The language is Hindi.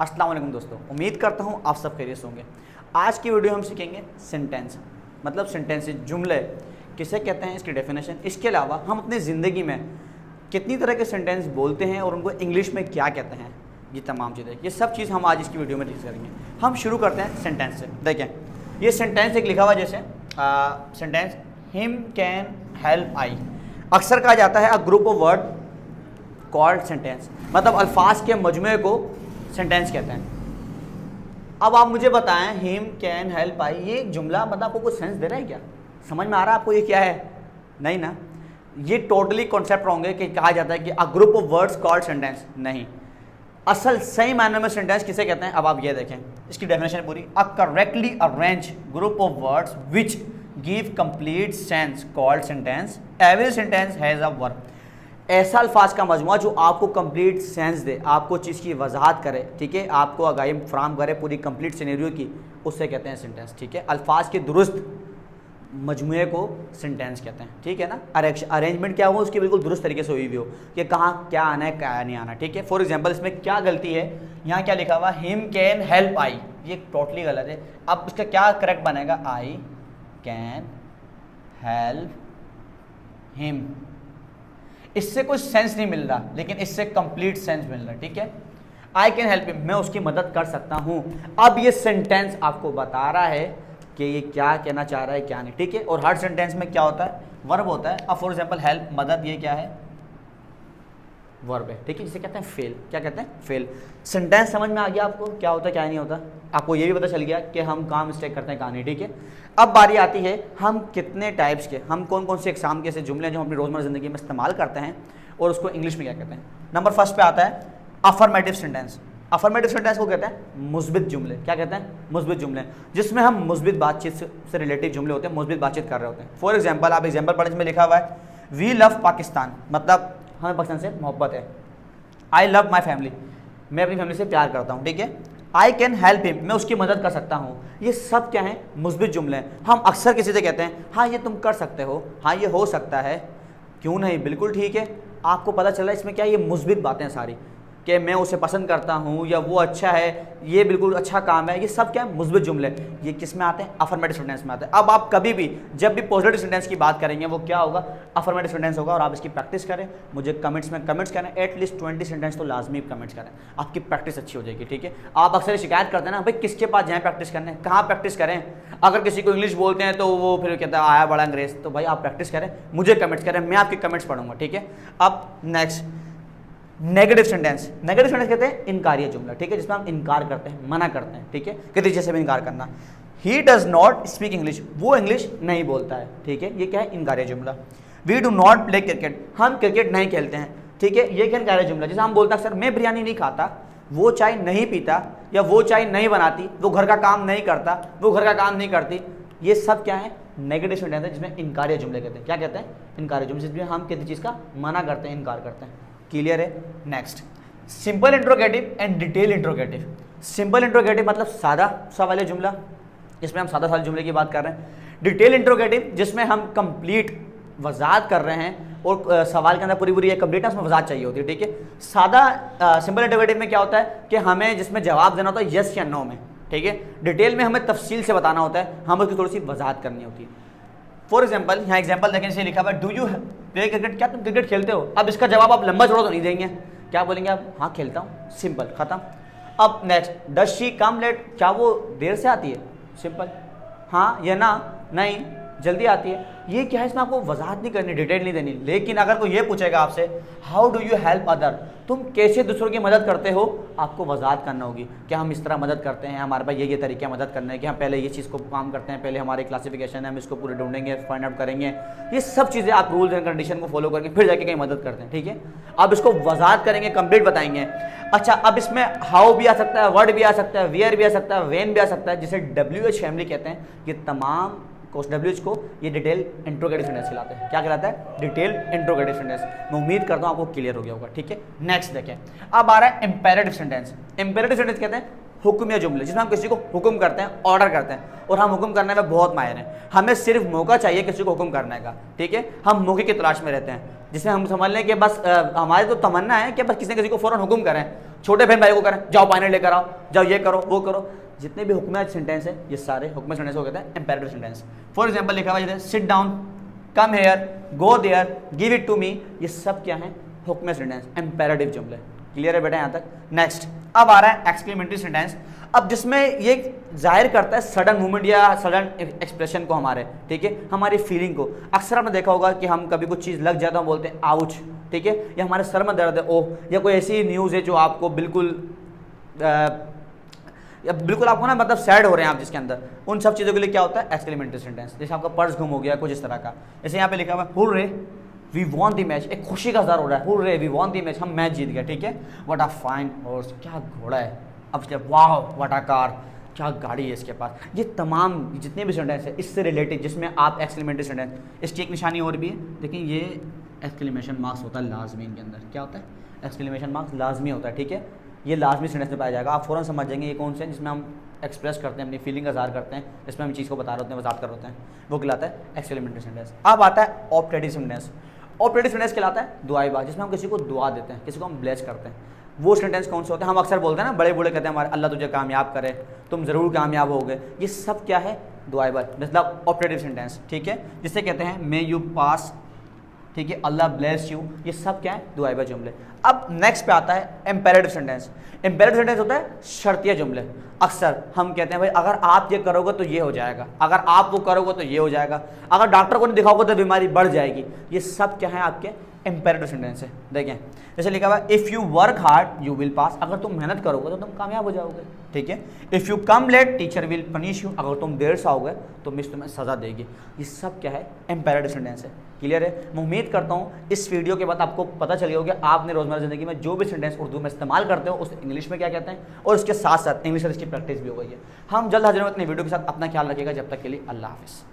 अस्सलाम वालेकुम दोस्तों, उम्मीद करता हूँ आप सब खैरियत होंगे। आज की वीडियो हम सीखेंगे सेंटेंस, मतलब सेंटेंस जुमले किसे कहते हैं, इसकी डेफिनेशन। इसके अलावा हम अपनी ज़िंदगी में कितनी तरह के सेंटेंस बोलते हैं और उनको इंग्लिश में क्या कहते हैं, ये तमाम चीज़ें, ये सब चीज़ हम आज इसकी वीडियो में डिस्कस करेंगे। हम शुरू करते हैं सेंटेंस से। देखें, ये सेंटेंस एक लिखा हुआ जैसे sentence him can help I. अक्सर कहा जाता है a group of word called sentence, मतलब अल्फाज के मजमे को सेंटेंस कहते हैं। अब आप मुझे बताएं, हिम कैन हेल्प आई, ये जुमला मतलब आपको कुछ सेंस दे रहा है क्या? समझ में आ रहा है आपको ये क्या है? नहीं ना, ये टोटली कॉन्सेप्ट रॉन्ग है कि कहा जाता है कि a group of words called sentence. नहीं, असल सही मायने में सेंटेंस किसे कहते हैं अब आप ये देखें, इसकी डेफिनेशन पूरी। अ correctly arrange group of words which give complete sense called sentence. Every sentence has a verb. ऐसा अल्फाज का मजमूआ जो आपको कंप्लीट सेंस दे, आपको चीज़ की वजाहत करे, ठीक है, आपको आगाही फ्राहम करे पूरी कंप्लीट सिनेरियो की, उससे कहते हैं सेंटेंस। ठीक है, अल्फाज के दुरुस्त मजमूए को सेंटेंस कहते हैं। ठीक है ना, अरेंजमेंट क्या हो उसकी बिल्कुल दुरुस्त तरीके से हुई भी हो कि कहाँ क्या आना है क्या नहीं आना। ठीक है, फॉर एग्जांपल इसमें क्या गलती है, यहाँ क्या लिखा हुआ, हिम कैन हेल्प आई, ये टोटली गलत है। अब इसका क्या करेक्ट बनेगा, आई कैन हेल्प हिम। इससे कोई सेंस नहीं मिल रहा, लेकिन इससे कंप्लीट सेंस मिल रहा है। ठीक है, आई कैन हेल्प हिम, मैं उसकी मदद कर सकता हूँ। अब ये सेंटेंस आपको बता रहा है कि ये क्या कहना चाह रहा है क्या नहीं। ठीक है, और हर सेंटेंस में क्या होता है, वर्ब होता है। अब फॉर एग्जांपल हेल्प, मदद, ये क्या है, वर्ब है। ठीक है, जिसे कहते हैं फेल। क्या कहते हैं, फेल। सेंटेंस समझ में आ गया आपको क्या होता है क्या नहीं होता, आपको ये भी पता चल गया कि हम कहाँ मिस्टेक करते हैं कहाँ नहीं। ठीक है, अब बारी आती है हम कितने टाइप्स के, हम कौन कौन से एग्जाम के ऐसे जुमले जो हम अपनी रोज़मर्रा ज़िंदगी में इस्तेमाल करते हैं और उसको इंग्लिश में क्या कहते हैं। नंबर फर्स्ट पे आता है अफर्मेटिव सेंटेंस। अफर्मेटिव सेंटेंस को कहते हैं मुस्बित जुमले। क्या कहते हैं, मुस्बित जुमले, जिसमें हम मुस्बित बातचीत से रिलेटेड जुमले होते हैं, मुस्बित बातचीत कर रहे होते हैं। फॉर एग्जाम्पल, आप एग्जाम्पल पढ़ने में लिखा हुआ है वी लव पाकिस्तान, मतलब हमें पाकिस्तान से मोहब्बत है। आई लव माई फैमिली, मैं अपनी फैमिली से प्यार करता हूँ। ठीक है, आई कैन हेल्प हिम, मैं उसकी मदद कर सकता हूँ। ये सब क्या है, मुस्बित जुमले हैं। हम अक्सर किसी से कहते हैं हाँ ये तुम कर सकते हो, हाँ ये हो सकता है, क्यों नहीं, बिल्कुल ठीक है। आपको पता चला इसमें क्या, ये मुस्बित बातें हैं सारी, कि मैं उसे पसंद करता हूँ या वो अच्छा है, ये बिल्कुल अच्छा काम है, ये सब क्या है, मुस्बित जुमले। ये किस में आते हैं, अफर्मेटिव सेंटेंस में आते हैं। अब आप कभी भी जब भी पॉजिटिव सेंटेंस की बात करेंगे वो क्या होगा, अफर्मेटिव सेंटेंस होगा। और आप इसकी प्रैक्टिस करें, मुझे कमेंट्स में कमेंट्स करें, एटलीस्ट 20 सेंटेंस तो लाजमी कमेंट्स करें, आपकी प्रैक्टिस अच्छी हो जाएगी। ठीक है, आप अक्सर शिकायत करते हैं ना भाई किसके पास जाएँ प्रैक्टिस करने, कहाँ प्रैक्टिस करें। अगर किसी को इंग्लिश बोलते हैं तो वो फिर कहता है आया बड़ा अंग्रेज। तो भाई आप प्रैक्टिस करें, मुझे कमेंट्स करें, मैं आपके कमेंट्स पढ़ूंगा। ठीक है, अब next negative sentence. Negative sentence कहते हैं इनकारिय जुमला। ठीक है, जिसमें हम इनकार करते हैं, मना करते हैं। ठीक है, किसी चीज़ से भी इनकार करना। He does not speak English, वो इंग्लिश नहीं बोलता है। ठीक है, ये क्या है, इनकारिय जुमला। We do not play cricket, हम क्रिकेट नहीं खेलते हैं। ठीक है, ये क्या इनकारिय जुमला। जैसे हम बोलते हैं सर मैं बिरयानी नहीं खाता, वो चाय नहीं पीता, या वो चाय नहीं बनाती, वो घर का काम नहीं करता, वो घर का काम नहीं करती। ये सब क्या है, नेगेटिव सेंटेंस है, जिसमें इनकारिय जुमले कहते हैं। क्या कहते हैं, इनकारिय जुमले, जिसमें हम किसी चीज़ का मना करते हैं, इनकार करते हैं। क्लियर है। Next, simple interrogative and detail interrogative. Simple interrogative मतलब सादा सा वाले जुमला, जिसमें हम सादा साले जुमले की बात कर रहे हैं। डिटेल इंट्रोगेटिव जिसमें हम कंप्लीट वजाहत कर रहे हैं और सवाल के अंदर पूरी पूरी कंप्लीटनेस में वजाहत चाहिए होती है। ठीक है, सादा सिंपल इंट्रोगेटिव में क्या होता है कि हमें जिसमें जवाब देना होता है यस या नो में। ठीक है, डिटेल में हमें तफसील से बताना होता है, हमें उसकी थोड़ी सी वजाहत करनी होती है। फॉर एग्जाम्पल, यहाँ एग्जाम्पल देखें, जैसे लिखा हुआ है डू यू प्ले क्रिकेट, क्या तुम क्रिकेट खेलते हो। अब इसका जवाब आप लंबा चौड़ा तो नहीं देंगे, क्या बोलेंगे आप, हाँ खेलता हूँ, सिंपल, खत्म। अब next, does she come late, क्या वो देर से आती है, सिंपल, हाँ या ना, नहीं जल्दी आती है। ये क्या है, इसमें आपको वजाहत नहीं करनी, डिटेल नहीं देनी। लेकिन अगर कोई ये पूछेगा आपसे how do you help other, तुम कैसे दूसरों की मदद करते हो, आपको वजाहत करना होगी कि हम इस तरह मदद करते हैं, हमारे पास ये तरीके हैं मदद करने के, हम पहले ये चीज़ को काम करते हैं, पहले हमारी क्लासिफिकेशन है, हम इसको पूरे ढूंढेंगे, फाइंड आउट करेंगे। ये सब चीज़ें आप रूल्स एंड कंडीशन को फॉलो करके फिर जाके कहीं मदद करते हैं। ठीक है, अब इसको वजाहत करेंगे, कंप्लीट बताएंगे। अच्छा, अब इसमें हाउ भी आ सकता है, वर्ड भी आ सकता है, वेयर भी आ सकता है, वेन भी आ सकता है, जिसे WH फैमिली कहते हैं। ये तमाम WH को ये डिटेल इंट्रोगेटिव सेंटेंस कहलाते हैं। क्या कहलाता है, डिटेल इंट्रोगेटिव सेंटेंस। मैं उम्मीद करता हूँ आपको क्लियर हो गया होगा। ठीक है, नेक्स्ट देखें, अब आ रहा है इंपेरेटिव सेंटेंस। इंपेरेटिव सेंटेंस कहते हैं हुक्म या जुमले, जिसमें हम किसी को हुक्म करते हैं, ऑर्डर करते हैं, और हम हुक्म करने में बहुत माहिर हैं। हमें सिर्फ मौका चाहिए किसी को हुक्म करने का। ठीक है, हम मौके की तलाश में रहते हैं, जिसमें हम समझ लें कि बस हमारी तो तमन्ना है कि बस किसी न किसी को फ़ौरन हुक्म करें। छोटे बहन भाई को करें, जाओ पानी लेकर आओ, जाओ ये करो वो करो। जितने भी हुक्म सेंटेंस है ये सारे हुक्म सेंटेंस को कहते हैं इंपेरेटिव सेंटेंस। फॉर एग्जांपल लिखा हुआ है जैसे sit down, come here, go there, give it to me, ये सब क्या है? हुक्म सेंटेंस, इंपेरेटिव जुमले। क्लियर है बेटा यहाँ तक? नेक्स्ट अब आ रहा है एक्सक्लेमेटरी सेंटेंस। अब जिसमें ये जाहिर करता है सडन मूवमेंट या सडन एक्सप्रेशन को हमारे, ठीक है, हमारी फीलिंग को। अक्सर आपने देखा होगा कि हम कभी कुछ चीज़ लग जाता है बोलते हैं आउच, ठीक है, या हमारे सर में दर्द है ओह, या कोई ऐसी न्यूज़ है जो आपको बिल्कुल या बिल्कुल आपको ना मतलब सैड हो रहे हैं आप जिसके अंदर, उन सब चीज़ों के लिए क्या होता है? Exclamatory sentence. जैसे आपका पर्स गुम हो गया, कुछ इस तरह का। जैसे यहाँ पे लिखा हुआ है hurray we won the match, एक खुशी का इज़हार हो रहा है, hurray we won the match, हम मैच जीत गए, ठीक है। व्हाट अ फाइन हॉर्स, क्या घोड़ा है। अब वाह व्हाट अ कार, क्या गाड़ी है इसके पास। ये तमाम जितने भी सेंटेंस है इससे रिलेटेड जिसमें आप एक्सक्लेमेटरी सेंटेंस, इसकी एक निशानी और भी है, लेकिन ये एक्सक्लेमेशन मार्क्स होता है लाजमी। इनके अंदर क्या होता है? एक्सक्लेमेशन मार्क्स लाजमी होता है, ठीक है। ये लाजमी सेंटेंस में पाया जाएगा। आप फ़ौरन समझ जाएंगे ये कौन से हैं जिसमें हम एक्सप्रेस करते हैं, अपनी फीलिंग का इज़हार करते हैं, इसमें हम चीज़ को बता रहे होते हैं, वजाहत कर रहे होते हैं, वो कहलाता है एक्सक्लेमेटरी सेंटेंस। अब आता है ऑप्टेटिव सेंटेंस। ऑप्टेटिव सेंटेंस कहलाता है दुआई बात, जिसमें हम किसी को दुआ देते हैं, किसी को हम ब्लेस करते हैं। वो सेंटेंस कौन से होते हैं? हम अक्सर बोलते हैं ना, बड़े बूढ़े कहते हैं हमारे अल्लाह तुझे कामयाब करे, तुम ज़रूर कामयाब होगे। ये सब क्या है? दुआई बात, मतलब ऑप्टेटिव सेंटेंस, ठीक है, जिसे कहते हैं मे यू पास, ठीक है, अल्लाह ब्लेस यू, ये सब क्या है? दुआई जुमले। अब नेक्स्ट पे आता है इंपेरेटिव सेंटेंस। इंपेरेटिव सेंटेंस होता है शर्तिया जुमले। अक्सर हम कहते हैं भाई अगर आप ये करोगे तो ये हो जाएगा, अगर आप वो करोगे तो ये हो जाएगा, अगर डॉक्टर को नहीं दिखाओगे तो बीमारी बढ़ जाएगी। ये सब क्या है? आपके इंपेरेटिव सेंटेंस है। देखें जैसे लिखा हुआ है if you work hard you will pass, अगर तुम मेहनत करोगे तो तुम कामयाब हो जाओगे, ठीक है। If you come late teacher will punish you, अगर तुम देर से आओगे तो मिस तुम्हें सज़ा देगी। ये सब क्या है? इंपेरेटिव सेंटेंस है। क्लियर है? मैं उम्मीद करता हूँ इस वीडियो के बाद आपको पता चल गया होगा आपने रोज़मर्रा ज़िंदगी में जो भी सेंटेंस उर्दू में इस्तेमाल करते हो उसे इंग्लिश में क्या कहते हैं, और इसके साथ साथ इंग्लिश और इसकी प्रैक्टिस भी हो गई है। हम जल्द हाजिर होंगे अपनी वीडियो के साथ। अपना ख्याल रखिएगा, जब तक के लिए अल्लाह हाफिज़।